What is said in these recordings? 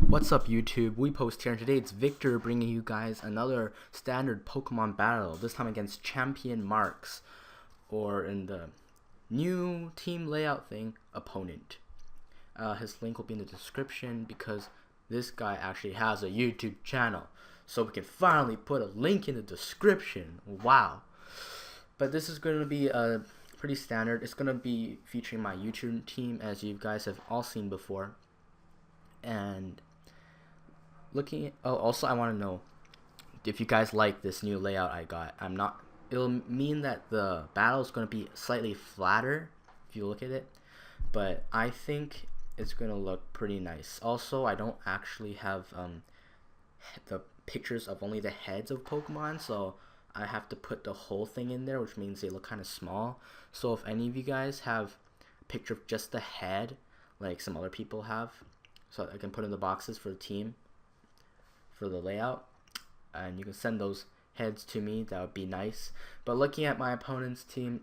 What's up YouTube, WePostE here, and today it's Victor bringing you guys another standard Pokemon battle, this time against Champion Marks, or in the new team layout thing, Opponent. His link will be in the description because this guy actually has a YouTube channel, so we can finally put a link in the description. Wow. But this is going to be pretty standard. It's going to be featuring my YouTube team, as you guys have all seen before. And looking at, also I want to know if you guys like this new layout I got. It'll mean that the battle is going to be slightly flatter if you look at it, but I think it's going to look pretty nice. Also, I don't actually have the pictures of only the heads of Pokemon, so I have to put the whole thing in there, which means they look kind of small. So if any of you guys have a picture of just the head, like some other people have, so I can put in the boxes for the team, for the layout, and you can send those heads to me, that would be nice. But looking at my opponent's team,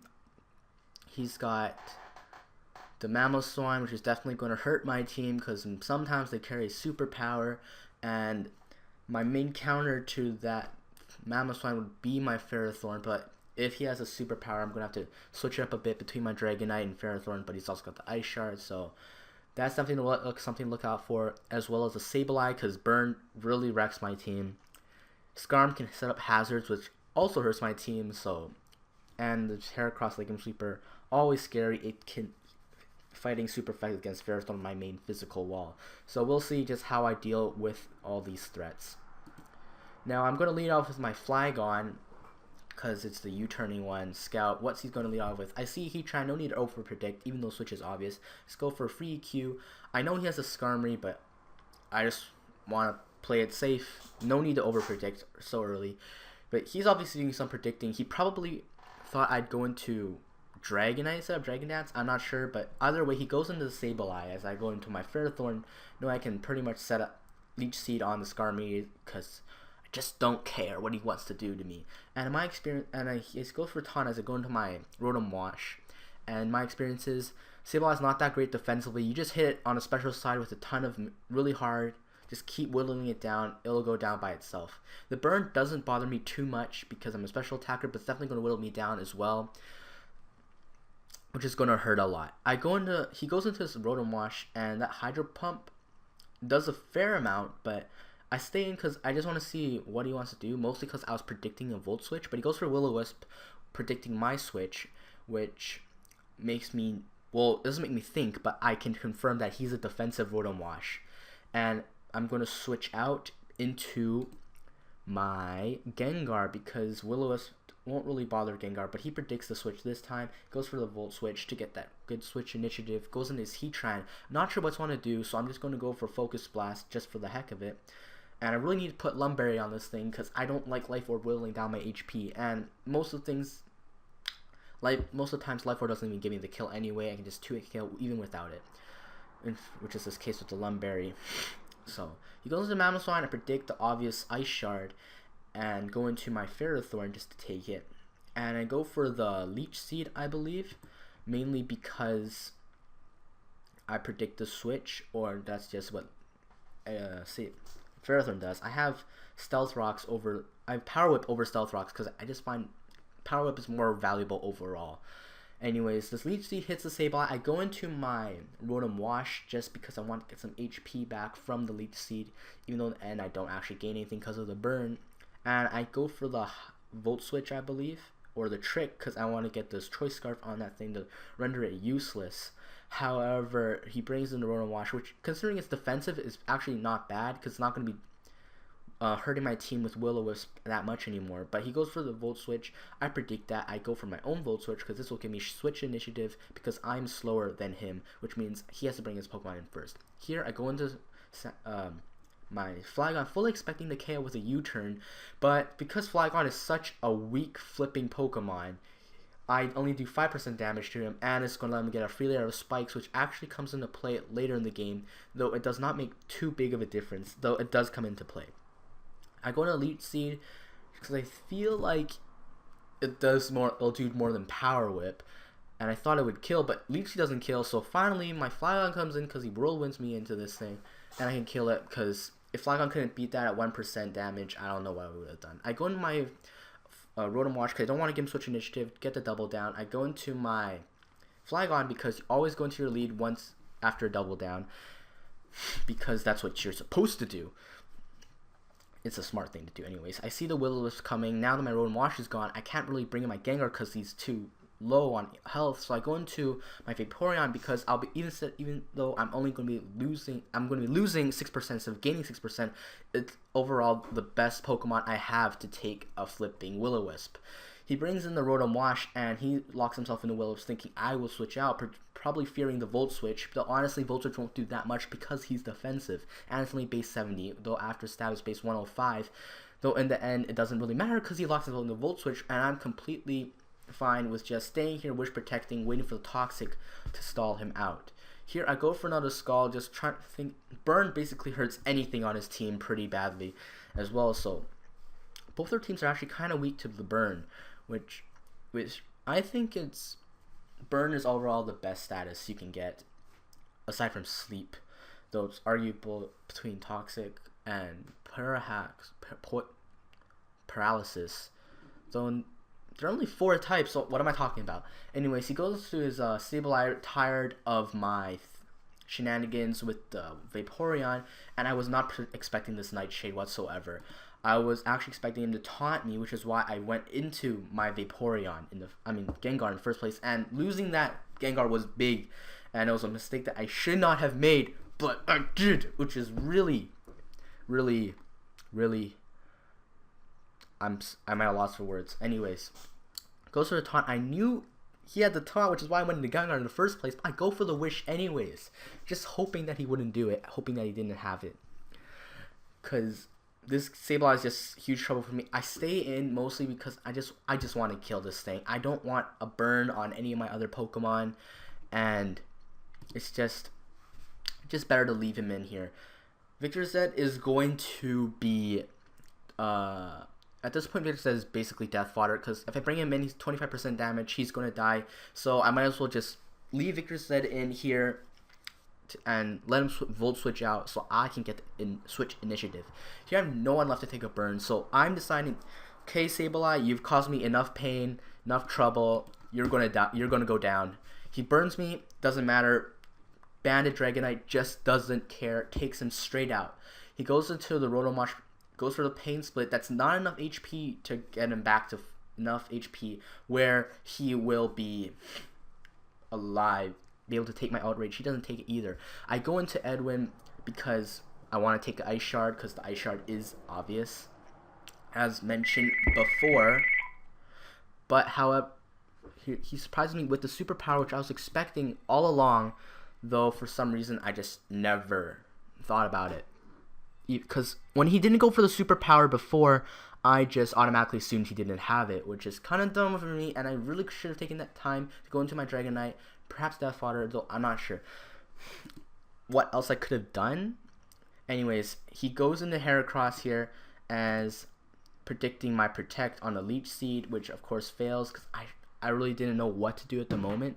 he's got the Mamoswine, which is definitely going to hurt my team because sometimes they carry superpower, and my main counter to that Mamoswine would be my Ferrothorn, but if he has a superpower, I'm going to have to switch it up a bit between my Dragonite and Ferrothorn, but he's also got the Ice Shard, so that's something to look out for, as well as a Sableye, because Burn really wrecks my team. Skarm can set up hazards, which also hurts my team, and the Heracross Legume Sweeper, always scary. It can fighting super effective against Ferrothorn, my main physical wall. So we'll see just how I deal with all these threats. Now I'm going to lead off with my Flygon, because it's the U-turning one. Scout, what's he going to lead off with? I see Heatran, no need to over-predict, even though Switch is obvious. Let's go for a free EQ. I know he has a Skarmory, but I just want to play it safe. No need to over-predict so early. But he's obviously doing some predicting. He probably thought I'd go into Dragonite instead of Dragon Dance. I'm not sure, but either way, he goes into the Sableye as I go into my Ferrothorn. No, I can pretty much set up Leech Seed on the Skarmory because I just don't care what he wants to do to me. And in my experience, he goes for Taunt as I go into my Rotom Wash. And my experience is, Sableye is not that great defensively. You just hit it on a special side with a ton of really hard. Just keep whittling it down. It'll go down by itself. The burn doesn't bother me too much because I'm a special attacker, but it's definitely going to whittle me down as well, which is going to hurt a lot. He goes into his Rotom Wash, and that Hydro Pump does a fair amount, but I stay in because I just want to see what he wants to do, mostly because I was predicting a Volt Switch, but he goes for Will-O-Wisp, predicting my Switch, which makes me, well, it doesn't make me think, but I can confirm that he's a defensive Rotom Wash. And I'm going to switch out into my Gengar because Will-O-Wisp won't really bother Gengar, but he predicts the switch this time, goes for the Volt Switch to get that good switch initiative, goes into his Heatran. Not sure what's want to do, so I'm just going to go for Focus Blast just for the heck of it. And I really need to put Lumberry on this thing because I don't like Life Orb whittling down my HP. And most of the times Life Orb doesn't even give me the kill anyway. I can just 2-hit kill even without it, which is this case with the Lumberry. So he goes into Mamoswine. I predict the obvious Ice Shard and go into my Ferrothorn just to take it. And I go for the Leech Seed, I believe, mainly because I predict the switch, or that's just what Ferrothorn does. I have I have Power Whip over Stealth Rocks because I just find Power Whip is more valuable overall. Anyways, this Leech Seed hits the Sableye. I go into my Rotom Wash just because I want to get some HP back from the Leech Seed, even though in the end I don't actually gain anything because of the burn. And I go for the Volt Switch, I believe, or the Trick, because I want to get this Choice Scarf on that thing to render it useless. However, he brings in the Rotom Wash, which, considering it's defensive, is actually not bad because it's not going to be hurting my team with Will-O-Wisp that much anymore. But he goes for the Volt Switch. I predict that. I go for my own Volt Switch because this will give me Switch initiative because I'm slower than him, which means he has to bring his Pokemon in first. Here, I go into my Flygon, fully expecting the KO with a U-turn, but because Flygon is such a weak flipping Pokemon, I only do 5% damage to him, and it's going to let him get a free layer of spikes, which actually comes into play later in the game, though it does not make too big of a difference, though it does come into play. I go into Leech Seed because I feel like it'll do more than Power Whip, and I thought it would kill, but Leech Seed doesn't kill, so finally my Flygon comes in because he whirlwinds me into this thing, and I can kill it, because if Flygon couldn't beat that at 1% damage, I don't know what we would have done. I go into my Rotom Wash because I don't want to give him switch initiative, get the double down. I go into my Flygon because you always go into your lead once after a double down, because that's what you're supposed to do. It's a smart thing to do anyways. I see the Will-O-Wisp coming. Now that my Rotom Wash is gone, I can't really bring in my Gengar because he's too low on health. So I go into my Vaporeon because I'll be even though I'm only going to be losing 6% instead of gaining 6%. It's overall the best Pokemon I have to take a flipping Will-O-Wisp. He brings in the Rotom Wash and he locks himself into Will-O-Wisp, thinking I will switch out, probably fearing the Volt Switch. Though honestly, Volt Switch won't do that much because he's defensive and it's only base 70. Though after stab is base 105. Though in the end, it doesn't really matter because he locks himself into Volt Switch, and I'm completely fine with just staying here, wish protecting, waiting for the Toxic to stall him out. Here I go for another Scald, just trying to think. Burn basically hurts anything on his team pretty badly as well, so both their teams are actually kind of weak to the Burn, which I think it's Burn is overall the best status you can get aside from Sleep, though it's arguable between Toxic and Paralysis. So there are only 4 types, so what am I talking about? Anyways, he goes to his Sableye, tired of my shenanigans with the Vaporeon, and I was not expecting this Nightshade whatsoever. I was actually expecting him to taunt me, which is why I went into my Vaporeon Gengar in the first place, and losing that Gengar was big, and it was a mistake that I should not have made, but I did, which is really I'm at a loss for words. Anyways, goes for the taunt. I knew he had the taunt, which is why I went into Gengar in the first place, but I go for the wish anyways, just hoping that he wouldn't do it, hoping that he didn't have it, because this Sableye is just huge trouble for me. I stay in mostly because I just want to kill this thing. I don't want a burn on any of my other Pokemon, and it's just better to leave him in here. Victor Zed is going to be at this point, Victor Zed is basically death fodder, because if I bring him in, he's 25% damage, he's going to die, so I might as well just leave Victor Zed in here and let him Volt Switch out so I can get in switch initiative. Here I have no one left to take a burn, so I'm deciding, okay, Sableye, you've caused me enough pain, enough trouble, you're going to die, you're going to go down. He burns me, doesn't matter. Banded Dragonite just doesn't care, takes him straight out. He goes into the Rotom Wash, goes for the Pain Split. That's not enough HP to get him back to enough HP where he will be alive, be able to take my Outrage. He doesn't take it either. I go into Edwin because I want to take the Ice Shard, because the Ice Shard is obvious, as mentioned before. But however, he surprised me with the superpower, which I was expecting all along, though for some reason I just never thought about it. Because when he didn't go for the superpower before, I just automatically assumed he didn't have it, which is kind of dumb for me, and I really should have taken that time to go into my Dragonite, perhaps Death Fodder, though I'm not sure what else I could have done. Anyways, he goes into Heracross here as predicting my Protect on the Leech Seed, which of course fails because I really didn't know what to do at the moment,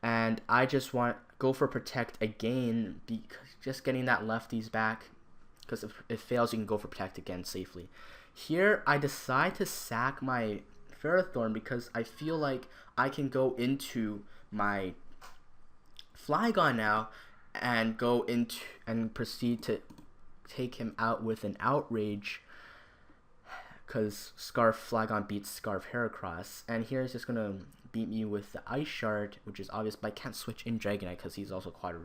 and I just want to go for Protect again, because just getting that lefties back, because if it fails you can go for Protect again safely. Here I decide to sack my Ferrothorn because I feel like I can go into my Flygon now and go into and proceed to take him out with an Outrage, because Scarf Flygon beats Scarf Heracross, and here he's just gonna beat me with the Ice Shard, which is obvious, but I can't switch in Dragonite because he's also quite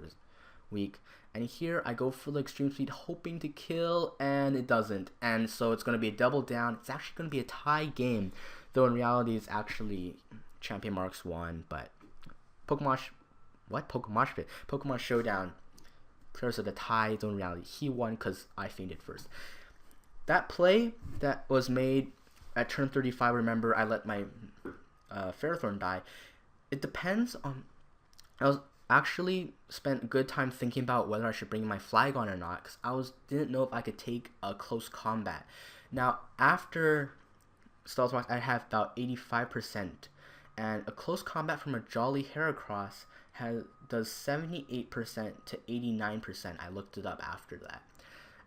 weak. And here I go for the Extreme Speed, hoping to kill, and it doesn't, and so it's going to be a double down. It's actually going to be a tie game, though in reality it's actually Champion Marks won, but Pokemon Showdown, players of the tie, though in reality he won because I fainted first. That play that was made at turn 35, remember I let my Ferrothorn die. It depends on, I was actually spent a good time thinking about whether I should bring my Flygon or not, because didn't know if I could take a close combat. Now after Stealth Rock I have about 85%, And a close combat from a Jolly Heracross does 78% to 89%. I looked it up after that.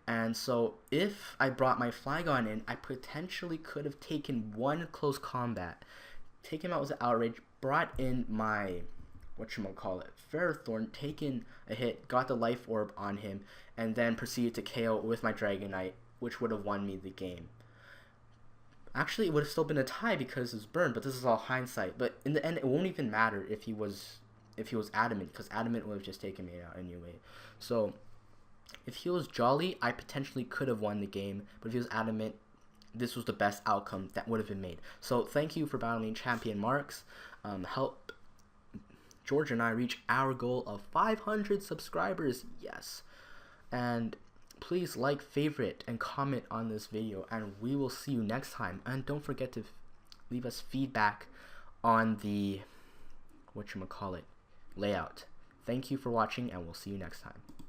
And so if I brought my Flygon in, I potentially could have taken one close combat, taken him out with an outrage, brought in my Ferrothorn, taken a hit, got the Life Orb on him, and then proceeded to KO with my Dragonite, which would have won me the game. Actually, it would have still been a tie because it's burned, but this is all hindsight. But in the end, it won't even matter if he was Adamant, because Adamant would have just taken me out anyway. So if he was Jolly, I potentially could have won the game, but if he was Adamant, this was the best outcome that would have been made. So thank you for battling Champion Marks. Help George and I reach our goal of 500 subscribers. Yes. And please like, favorite, and comment on this video, and we will see you next time. And don't forget to leave us feedback on the layout. Thank you for watching, and we'll see you next time.